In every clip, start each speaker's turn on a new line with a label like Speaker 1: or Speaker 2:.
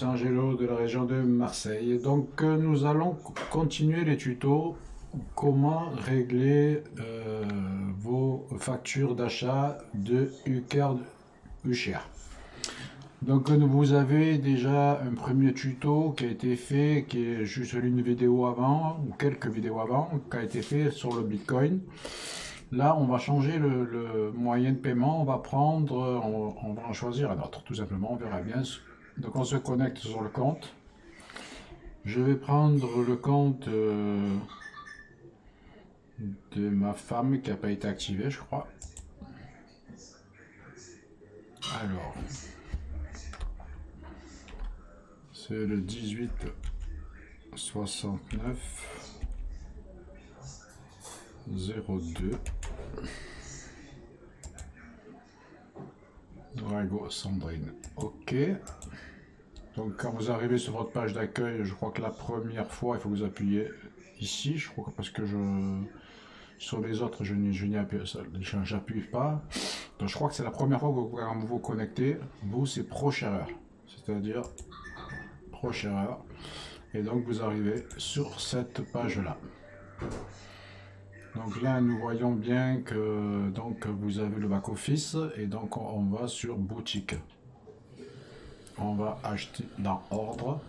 Speaker 1: c'est Angelo de la région de Marseille. Donc nous allons continuer les tutos comment régler vos factures d'achat de Ucard Ushare. Donc vous avez déjà un premier tuto qui a été fait, qui est juste une vidéo avant, ou quelques vidéos avant, qui a été fait sur le Bitcoin. Là, on va changer le moyen de paiement, on va prendre, on va en choisir un autre, tout simplement, on verra bien. Donc on se connecte sur le compte. Je vais prendre le compte de ma femme qui n'a pas été activé, je crois. Alors, c'est le 18 69 02. Drago Sandrine. Ok. Donc quand vous arrivez sur votre page d'accueil, je crois que la première fois, il faut que vous appuyez ici, je crois, parce que sur les autres, je n'y appuie pas. Donc je crois que c'est la première fois que vous vous connectez. Vous, c'est ProSharer, c'est-à-dire ProSharer. Et donc vous arrivez sur cette page-là. Donc là, nous voyons bien que donc vous avez le back-office et donc on va sur boutique. On va acheter dans ordre.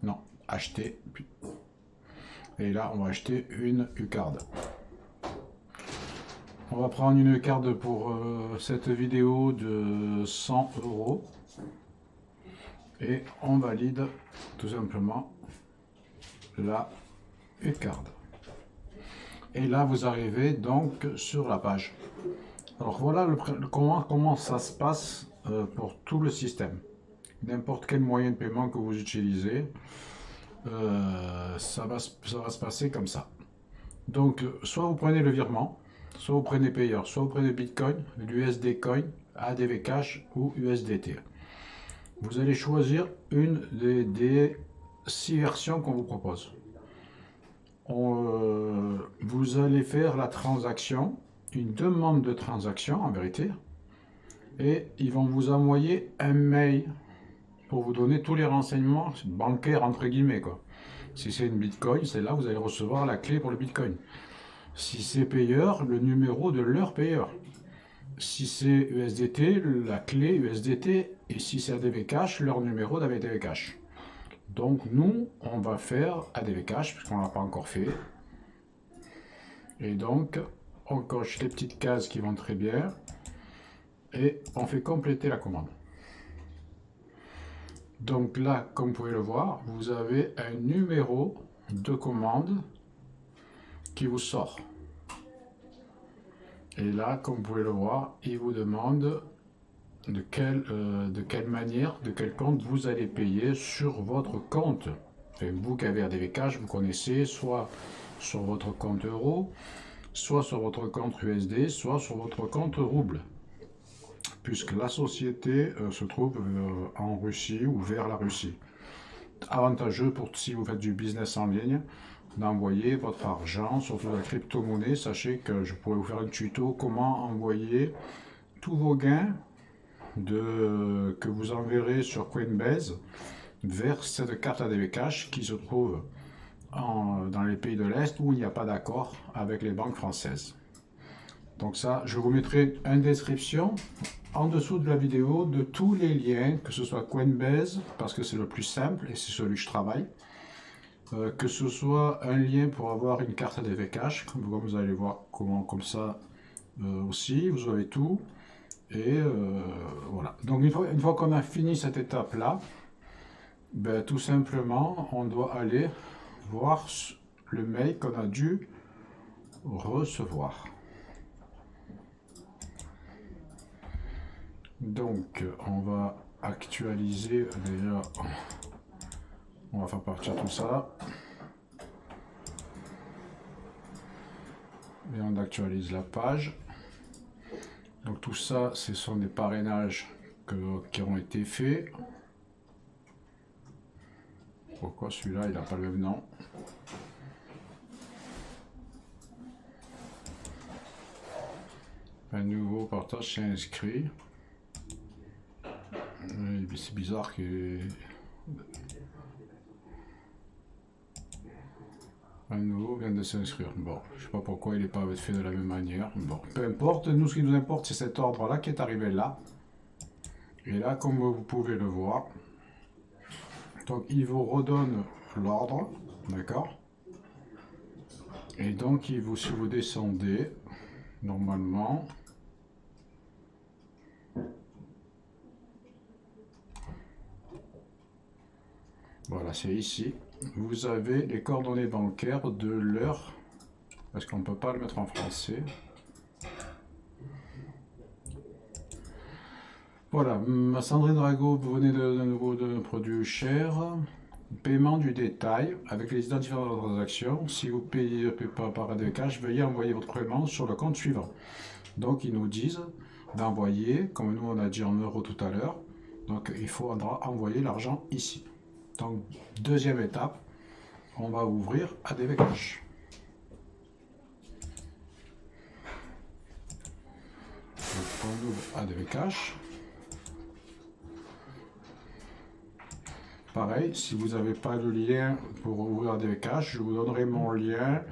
Speaker 1: Non, acheter. Et là, on va acheter une Ucard. On va prendre une Ucard pour cette vidéo de 100 €. Et on valide tout simplement la Ucard. Et là, vous arrivez donc sur la page. Alors voilà comment ça se passe pour tout le système. N'importe quel moyen de paiement que vous utilisez, ça va se passer comme ça. Donc, soit vous prenez le virement, soit vous prenez payeur, soit vous prenez Bitcoin, l'USD Coin, ADV Cash ou USDT. Vous allez choisir une des 6 versions qu'on vous propose. Vous allez faire la transaction, une demande de transaction en vérité, et ils vont vous envoyer un mail pour vous donner tous les renseignements bancaires entre guillemets quoi. Si c'est une Bitcoin, c'est là que vous allez recevoir la clé pour le Bitcoin. Si c'est payeur, le numéro de leur payeur. Si c'est USDT, la clé USDT, et si c'est ADV Cash, leur numéro d'ADV Cash. Donc nous, on va faire ADV Cash, puisqu'on ne l'a pas encore fait. Et donc, on coche les petites cases qui vont très bien, et on fait compléter la commande. Donc là, comme vous pouvez le voir, vous avez un numéro de commande qui vous sort. Et là, comme vous pouvez le voir, il vous demande de quelle manière, de quel compte vous allez payer sur votre compte. Enfin, vous qui avez ADV Cash, vous connaissez, soit sur votre compte euro, soit sur votre compte USD, soit sur votre compte rouble. Puisque la société se trouve en Russie ou vers la Russie. Avantageux pour si vous faites du business en ligne, d'envoyer votre argent, surtout la crypto-monnaie. Sachez que je pourrais vous faire un tuto comment envoyer tous vos gains que vous enverrez sur Coinbase vers cette carte ADV Cash qui se trouve dans les pays de l'Est où il n'y a pas d'accord avec les banques françaises. Donc ça, je vous mettrai une description en dessous de la vidéo de tous les liens, que ce soit Coinbase, parce que c'est le plus simple et c'est celui que je travaille, que ce soit un lien pour avoir une carte ADV Cash, comme vous allez voir comme ça aussi, vous avez tout. Et voilà. Donc une fois qu'on a fini cette étape-là, ben, tout simplement, on doit aller voir le mail qu'on a dû recevoir. Donc, on va actualiser déjà. On va faire partir tout ça. Et on actualise la page. Donc tout ça, ce sont des parrainages qui ont été faits. Pourquoi celui-là, il n'a pas le même nom? Un nouveau partage s'est inscrit. C'est bizarre que Un nouveau vient de s'inscrire. Bon, je sais pas pourquoi il n'est pas fait de la même manière. Bon, peu importe. Nous, ce qui nous importe, c'est cet ordre-là qui est arrivé là. Et là, comme vous pouvez le voir, donc il vous redonne l'ordre, d'accord? Et donc, si vous descendez, normalement, voilà, c'est ici. Vous avez les coordonnées bancaires de l'heure, parce qu'on ne peut pas le mettre en français. Voilà, Sandrine Drago, vous venez de nouveau d'un produit cher. Paiement du détail avec les identifiants de la transaction. Si vous payez par ADCash, veuillez envoyer votre paiement sur le compte suivant. Donc ils nous disent d'envoyer, comme nous on a dit en euros tout à l'heure, donc il faudra envoyer l'argent ici. Donc deuxième étape, on va ouvrir ADCash. Donc on ouvre ADCash. Pareil, si vous n'avez pas le lien pour ouvrir ADCash, je vous donnerai mon lien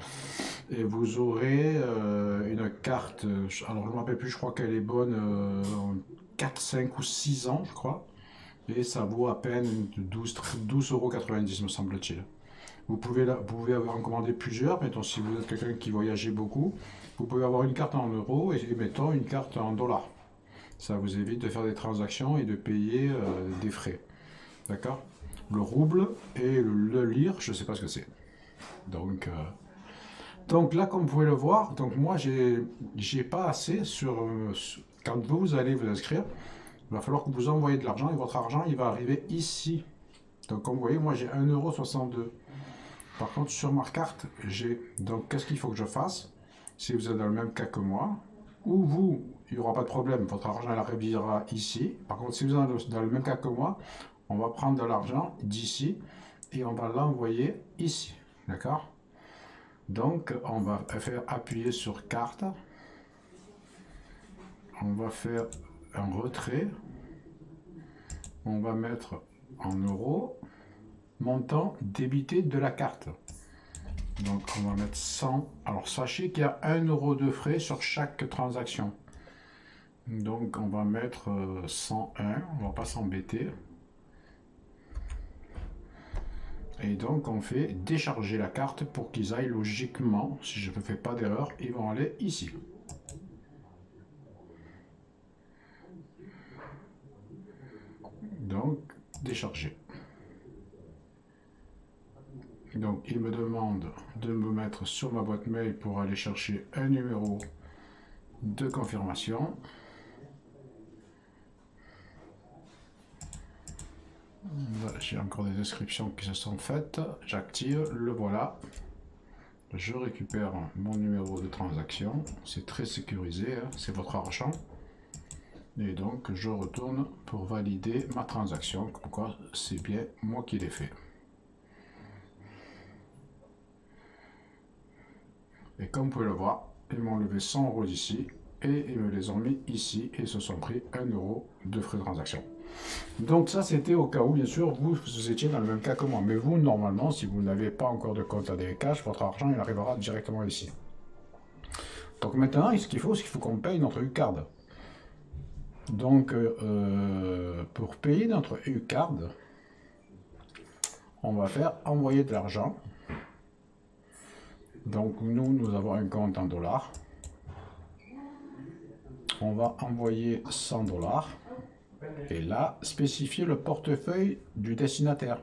Speaker 1: et vous aurez une carte. Alors je ne me rappelle plus, je crois qu'elle est bonne 4, 5 ou 6 ans, je crois. Et ça vaut à peine 12,90 € me semble-t-il. Vous pouvez en commander plusieurs, mettons si vous êtes quelqu'un qui voyageait beaucoup, vous pouvez avoir une carte en euros et mettons une carte en dollars. Ça vous évite de faire des transactions et de payer des frais. D'accord? Le rouble et le lire, je ne sais pas ce que c'est. Donc là, comme vous pouvez le voir, donc moi, j'ai pas assez quand vous allez vous inscrire, il va falloir que vous envoyez de l'argent et votre argent, il va arriver ici. Donc comme vous voyez, moi, j'ai 1,62 €. Par contre, sur ma carte, donc qu'est-ce qu'il faut que je fasse? Si vous êtes dans le même cas que moi, ou vous, il n'y aura pas de problème, votre argent, il arrivera ici. Par contre, si vous êtes dans le même cas que moi, on va prendre de l'argent d'ici et on va l'envoyer ici, d'accord? Donc, on va faire appuyer sur carte. On va faire un retrait. On va mettre en euros. Montant débité de la carte. Donc, on va mettre 100. Alors, sachez qu'il y a 1 € de frais sur chaque transaction. Donc, on va mettre 101. On ne va pas s'embêter. Et donc on fait décharger la carte pour qu'ils aillent logiquement, si je ne fais pas d'erreur, ils vont aller ici. Donc décharger. Donc il me demande de me mettre sur ma boîte mail pour aller chercher un numéro de confirmation. J'ai encore des inscriptions qui se sont faites. J'active, le voilà. Je récupère mon numéro de transaction. C'est très sécurisé, hein, c'est votre argent. Et donc je retourne pour valider ma transaction. Comme quoi c'est bien moi qui l'ai fait. Et comme vous pouvez le voir, ils m'ont levé 100 € d'ici. Et ils me les ont mis ici et se sont pris 1 € de frais de transaction. Donc ça c'était au cas où bien sûr vous étiez dans le même cas que moi. Mais vous normalement si vous n'avez pas encore de compte ADCash, votre argent il arrivera directement ici. Donc maintenant ce qu'il faut c'est qu'il faut qu'on paye notre U-Card. Donc pour payer notre U-Card, on va faire envoyer de l'argent. Donc nous avons un compte en dollars. On va envoyer 100 $. Et là, spécifier le portefeuille du destinataire.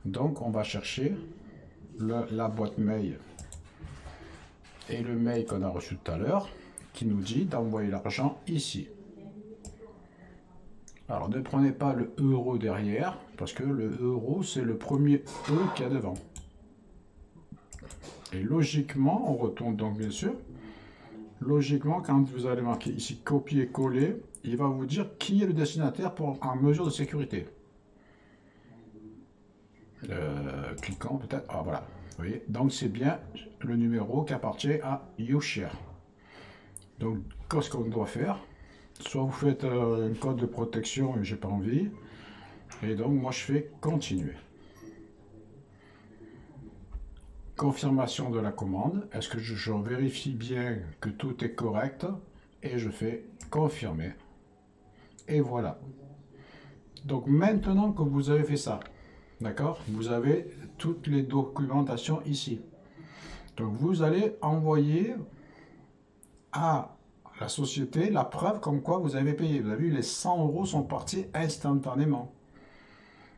Speaker 1: Donc, on va chercher la boîte mail et le mail qu'on a reçu tout à l'heure qui nous dit d'envoyer l'argent ici. Alors, ne prenez pas le euro derrière parce que le euro, c'est le premier E qu'il y a devant. Et logiquement, on retourne donc bien sûr. Logiquement, quand vous allez marquer ici copier-coller, il va vous dire qui est le destinataire en mesure de sécurité. Cliquons peut-être. Ah voilà. Vous voyez. Donc c'est bien le numéro qui appartient à YouShare. Donc qu'est-ce qu'on doit faire? Soit vous faites un code de protection et j'ai pas envie. Et donc moi je fais continuer. Confirmation de la commande. Est-ce que je vérifie bien que tout est correct? Et je fais confirmer. Et voilà. Donc maintenant que vous avez fait ça, d'accord, vous avez toutes les documentations ici. Donc vous allez envoyer à la société la preuve comme quoi vous avez payé. Vous avez vu, les 100 € sont partis instantanément.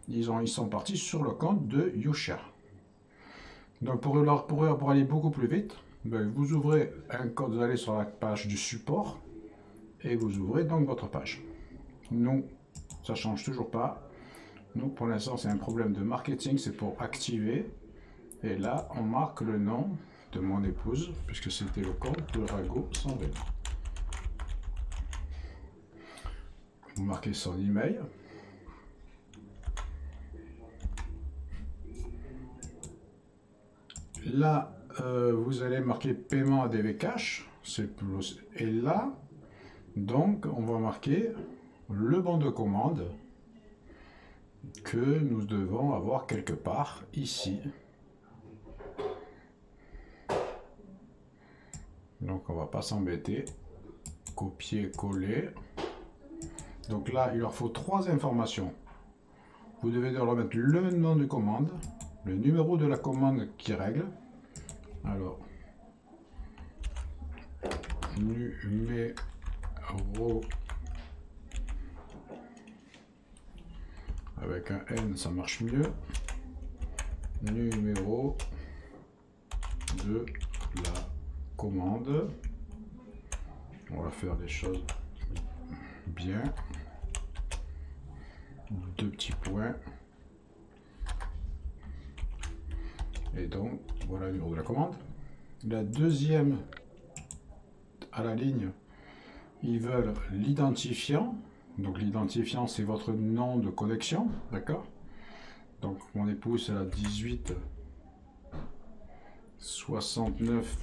Speaker 1: Ils sont partis sur le compte de YouShare. Donc pour aller beaucoup plus vite, vous ouvrez un code, vous allez sur la page du support et vous ouvrez donc votre page. Nous, ça ne change toujours pas. Nous, pour l'instant, c'est un problème de marketing, c'est pour activer. Et là, on marque le nom de mon épouse, puisque c'était le compte de Rago sans vélo. Vous marquez son email. Là, vous allez marquer paiement à DV Cash. Et là, donc, on va marquer le bon de commande que nous devons avoir quelque part ici. Donc, on va pas s'embêter. Copier, coller. Donc là, il leur faut 3 informations. Vous devez leur mettre le nom de commande, le numéro de la commande qui règle. Alors, numéro avec un N, ça marche mieux. Numéro de la commande. On va faire les choses bien. 2 petits points. Et donc, voilà le numéro de la commande. La deuxième, à la ligne, ils veulent l'identifiant. Donc l'identifiant, c'est votre nom de connexion, d'accord? Donc mon épouse, elle a 18 69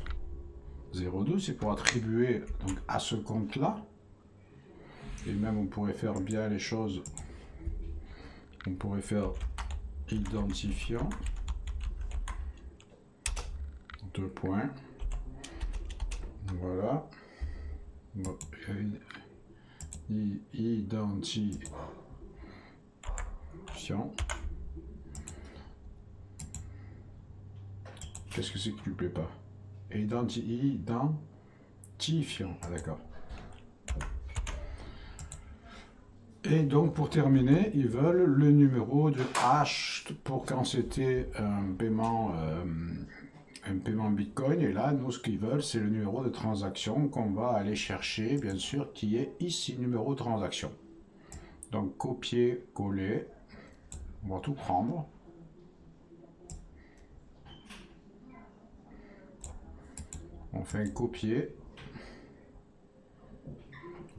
Speaker 1: 02, c'est pour attribuer donc à ce compte-là. Et même on pourrait faire bien les choses. On pourrait faire identifiant. 2 points. Voilà. Identifiant. Qu'est-ce que c'est que tu ne plais pas? Identifiant. Ah, d'accord. Et donc pour terminer, ils veulent le numéro de hash pour quand c'était un paiement Bitcoin. Et là, nous, ce qu'ils veulent, c'est le numéro de transaction qu'on va aller chercher, bien sûr, qui est ici, numéro de transaction. Donc copier, coller. On va tout prendre. On fait un copier.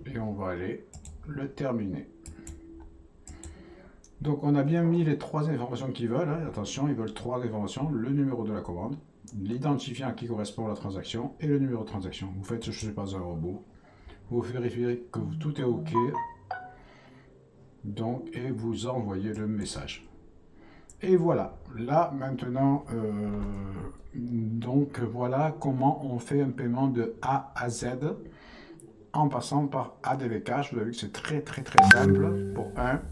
Speaker 1: Et on va aller le terminer. Donc on a bien mis les 3 informations qu'ils veulent. Hein. Attention, ils veulent 3 informations. Le numéro de la commande, l'identifiant qui correspond à la transaction et le numéro de transaction. Vous faites, je ne suis pas un robot. Vous vérifiez que tout est OK. Donc, et vous envoyez le message. Et voilà. Là, maintenant, donc voilà comment on fait un paiement de A à Z en passant par ADV Cash. Vous avez vu que c'est très simple pour 1.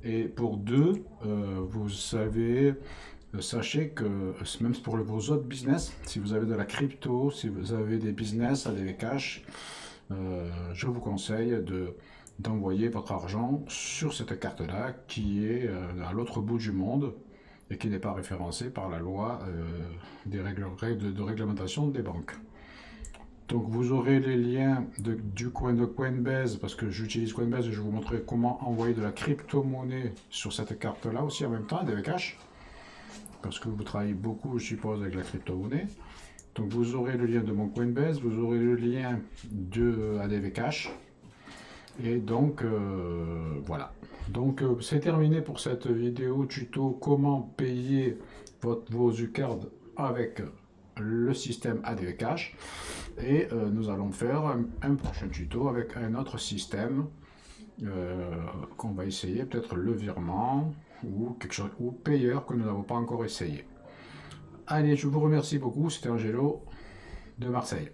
Speaker 1: Et pour 2, vous savez, sachez que même pour vos autres business, si vous avez de la crypto, si vous avez des business ADV Cash, je vous conseille d'envoyer votre argent sur cette carte-là qui est à l'autre bout du monde et qui n'est pas référencée par la loi des règles de réglementation des banques. Donc vous aurez les liens du coin de Coinbase, parce que j'utilise Coinbase et je vais vous montrer comment envoyer de la crypto-monnaie sur cette carte-là aussi en même temps, ADV Cash. Parce que vous travaillez beaucoup, je suppose, avec la crypto-monnaie. Donc vous aurez le lien de mon Coinbase, vous aurez le lien de ADV Cash. Et donc voilà. Donc c'est terminé pour cette vidéo tuto comment payer vos UCARD avec le système ADV Cash. Et nous allons faire un prochain tuto avec un autre système qu'on va essayer, peut-être le virement ou quelque chose, ou payeur que nous n'avons pas encore essayé. Allez, je vous remercie beaucoup, c'était Angelo de Marseille.